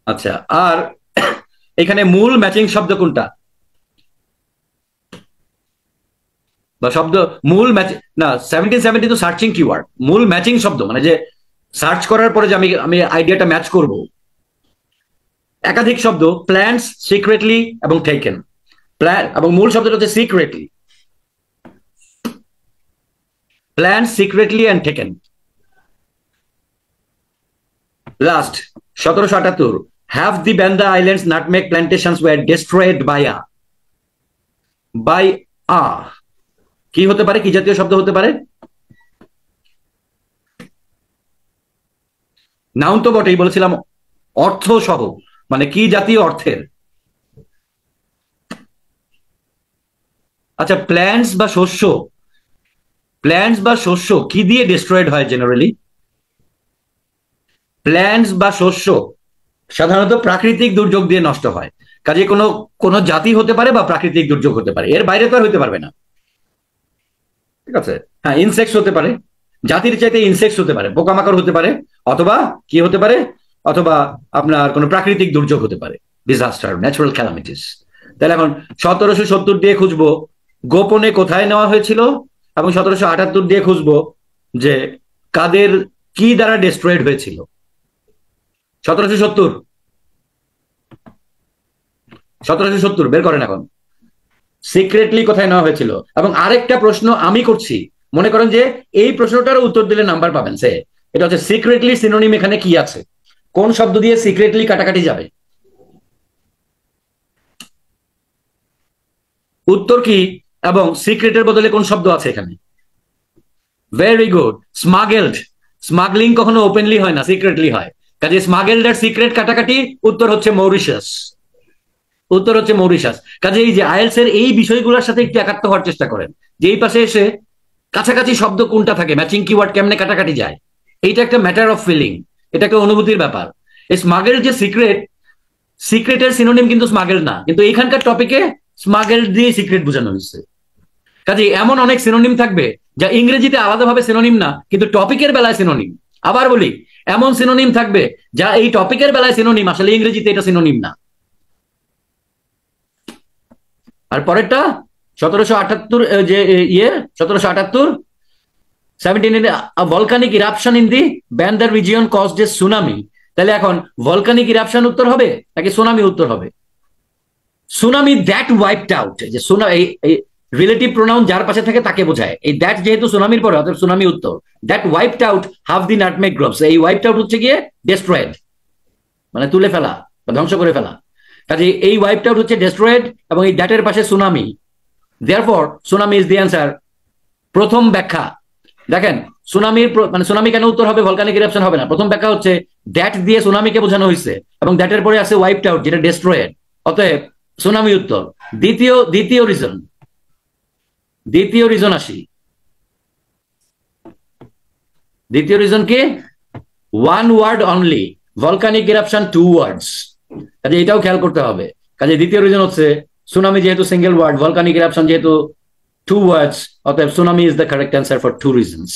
আচ্ছা, আর এখানে মূল ম্যাচিং শব্দ কোনটা বা শব্দ মূল ম্যাচ না? 1770 তো সার্চিং কিওয়ার্ড, মূল ম্যাচিং শব্দ মানে যে সার্চ করার পরে যে আমি আমি আইডিয়াটা ম্যাচ করব, একাধিক শব্দ প্ল্যান্টস, সিক্রেটলি এবং টেকেন। প্ল্যান এবং মূল শব্দটা হচ্ছে secretly, plants, secretly and taken. Last 1778 have the Banda islands nutmeg plantations were destroyed by a, কি হতে পারে, কি জাতীয় শব্দ হতে পারে? নাউন তো বটেই, বলেছিলাম অর্থ সহ, মানে কি জাতীয় অর্থের? আচ্ছা, প্ল্যান্টস বা শস্য, প্ল্যান্টস বা শস্য কি দিয়ে ডিস্ট্রয়েড হয় জেনারেলি? প্ল্যান্টস বা শস্য সাধারণত প্রাকৃতিক দুর্যোগ দিয়ে নষ্ট হয়, কাজে কোনো কোনো জাতি হতে পারে বা প্রাকৃতিক দুর্যোগ হতে পারে, এর বাইরে তো আর হতে পারবে না, ঠিক আছে? হ্যাঁ, ইনসেক্টস হতে পারে, জাতির চাইতে ইনসেক্টস হতে পারে, পোকামাকড় হতে পারে, অথবা কি হতে পারে, অথবা আপনার কোনো প্রাকৃতিক দুর্যোগ হতে পারে, ডিজাস্টার, ন্যাচারাল ক্যালামিটিস। তাহলে এখন 1770 দিয়ে খুঁজবো গোপনে কোথায় নেওয়া হয়েছিল, এবং 1778 দিয়ে খুঁজবো যে কাদের কি দ্বারা ডিস্ট্রয়েড হয়েছিল। 1770 1770 বের করেন এখন, সিক্রেটলি কোথায় নেওয়া হয়েছিল। এবং আরেকটা প্রশ্ন আমি করছি, মনে করেন যে এই প্রশ্নটার উত্তর দিলে নাম্বার পাবেন, সে এটা হচ্ছে সিক্রেটলি সিনোনিম এখানে কি আছে, কোন শব্দ দিয়ে সিক্রেটলি কাটাকাটি যাবে? উত্তর কি এবং সিক্রেটের বদলে কোন শব্দ আছে এখানে? Very good, smuggled. স্মাগলিং কখনো ওপেনলি হয় না, সিক্রেটলি হয়, কাজে স্মাগেলড আর সিক্রেট কাটাকাটি, উত্তর হচ্ছে মরিশাস, উত্তর হচ্ছে মরিশাস। কাজে এই যে আইএলস এর এই বিষয়গুলোর সাথে একটু একাত্ম হওয়ার চেষ্টা করেন, যে এই পাশে এসে কাছাকাছি শব্দ কোনটা থাকে, ম্যাচিং কিওয়ার্ড কেমনে কাটাকাটি যায়, এইটা একটা ম্যাটার অফ ফিলিং, এটা একটা অনুভূতির ব্যাপার। এই স্মাগেল যে সিক্রেট, সিক্রেটের সিনোনিম কিন্তু স্মাগেল না, কিন্তু এখানকার টপিকে স্মাগেল দিয়ে সিক্রেট বোঝানো হয়েছে। কাজে এমন অনেক সিনোনিম থাকবে যা ইংরেজিতে আলাদাভাবে সিনোনিম না, কিন্তু টপিকের বেলায় সিনোনিম। আবার বলি, এমন সিনোনিম থাকবে যা এই টপিকের বেলায় সিনোনিম, আসলে ইংরেজিতে এটা সিনোনিম না। আর পরেরটা 1778 যে ইয়ে 1778 volcanic eruption in the bender region caused A tsunami. তাহলে এখন ভলকানিক ইরাপশন উত্তর হবে নাকি সুনামি উত্তর হবে? সুনামি দ্যাট ওয়াইপড আউট, যে রিলেটিভ প্রোনাউন যার পাশে থাকে তাকে বোঝায়। এই দ্যাট যেহেতু সুনামির পরে, অর্থাৎ সুনামি উত্তর। That wiped out half the nutmeg groves, এই ওয়াইপড আউট হচ্ছে গিয়ে ডেস্ট্রয়েড, মানে তুলে ফেলা বা ধ্বংস করে ফেলা। কাজে এই ওয়াইপড আউট হচ্ছে ডেস্ট্রয়েড, এবং এই দ্যাটের পাশে tsunami, therefore tsunami is the answer. প্রথম ব্যাখ্যা দেখেন, সুনামির মানে সুনামি কেন উত্তর হবে, ভলকানিক ইরাপশন হবে না। প্রথম ব্যাখ্যা হচ্ছে দ্যাট দিয়ে সুনামিকে বোঝানো হয়েছে, এবং দ্যাটের পরে আছে ওয়াইপড আউট যেটা ডেস্ট্রয়েড, অতএব সুনামি উত্তর। দ্বিতীয় রিজন আসি। দ্বিতীয় রিজন কি? One word only, volcanic eruption 2 words. কাজে এটাও খেয়াল করতে হবে। কাজে দ্বিতীয় রিজন হচ্ছে সুনামি যেহেতু সিঙ্গেল ওয়ার্ড, ভলকানিক ইরাপশন যেহেতু 2 words, অতএব tsunami is the correct answer for 2 reasons.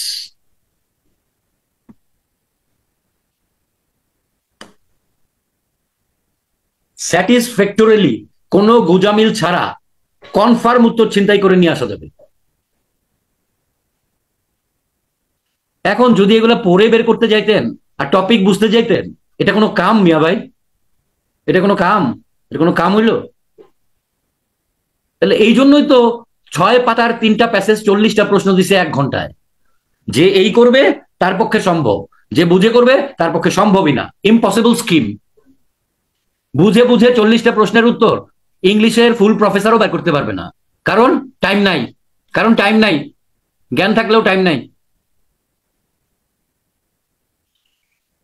Satisfactorily, কোনো গুজামিল ছাড়া কনফার্ম উত্তর ছিনতাই করে নিয়ে আসা যাবে। এখন যদি এগুলো পড়ে বের করতে যাইতেন আর টপিক বুঝতে যাইতেন, এটা কোনো কাম মিয়া ভাই? এটা কোনো কাম? এটা কোনো কাম হইল? তাহলে এই জন্যই তো 6 পাতার 3টা প্যাসেজ 40টা প্রশ্ন দিছে 1 ঘন্টায়। যে এই করবে তার পক্ষে সম্ভব, যে বুঝে করবে তার পক্ষে সম্ভবই না, ইম্পসিবল স্কিম। বুঝে 40টা প্রশ্নের উত্তর ইংলিশের ফুল প্রফেসরও বের করতে পারবে না, কারণ টাইম নাই, জ্ঞান থাকলেও টাইম নাই।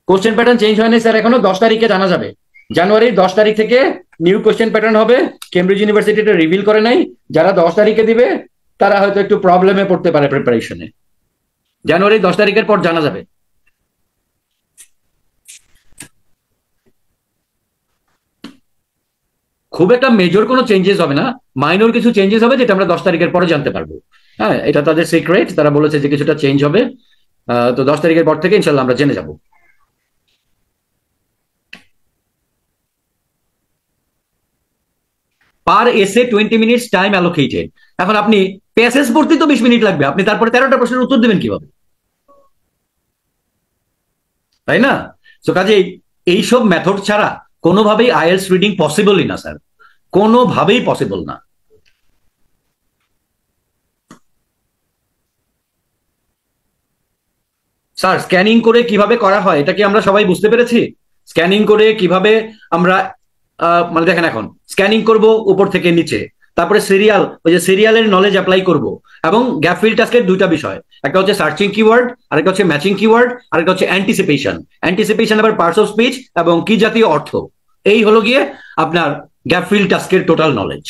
কোশ্চেন প্যাটার্ন চেঞ্জ হয়নি স্যার, এখনো 10 তারিখে জানা যাবে। জানুয়ারির 10 তারিখ থেকে নিউ কোশ্চেন প্যাটার্ন হবে। কেমব্রিজ ইউনিভার্সিটি এটা রিভিল করে নাই। যারা 10 তারিখে দিবে তারা হয়তো একটু প্রবলেমে পড়তে পারে প্রিপারেশনে। জানুয়ারি 10 তারিখের পর জানা যাবে। খুব একটা মেজর কোনো চেঞ্জেস হবে না, মাইনর কিছু চেঞ্জেস হবে যেটা আমরা 10 তারিখের পরে জানতে পারবো। হ্যাঁ, এটা তাদের সিক্রেট, তারা বলেছে যে কিছুটা চেঞ্জ হবে। তো 10 তারিখের পর থেকে ইনশাল্লাহ আমরা জেনে যাব। পার এসে 20 মিনিটস টাইম অ্যালোকেটেড। এখন আপনি প্যাসেজ পড়তে তো 20 মিনিট লাগবে, আপনি তারপরে 13টা প্রশ্নের উত্তর দেবেন কিভাবে? তাই না? তো কাজেই এইসব মেথড ছাড়া কোনোভাবেই আইএলটিএস রিডিং পসিবলই না স্যার, কোনোভাবেই পসিবল না। স্যার স্ক্যানিং করে কিভাবে করা হয় এটা কি আমরা সবাই বুঝতে পেরেছি? স্ক্যানিং করে কিভাবে আমরা মানে দেখেন, এখন স্ক্যানিং করব উপর থেকে নিচে, তারপরে সিরিয়াল, ওই যে সিরিয়ালের নলেজ অ্যাপ্লাই করব, এবং গ্যাপ ফিল টাস্কের 2টা বিষয়, একটা হচ্ছে সার্চিং কিওয়ার্ড, আরেকটা হচ্ছে ম্যাচিং কিওয়ার্ড, আরেকটা হচ্ছে অ্যান্টিসিপেশন আবার পার্টস অফ স্পিচ এবং কি জাতীয় অর্থ। এই হলো গিয়ে আপনার গ্যাপ ফিল টাস্কের টোটাল নলেজ।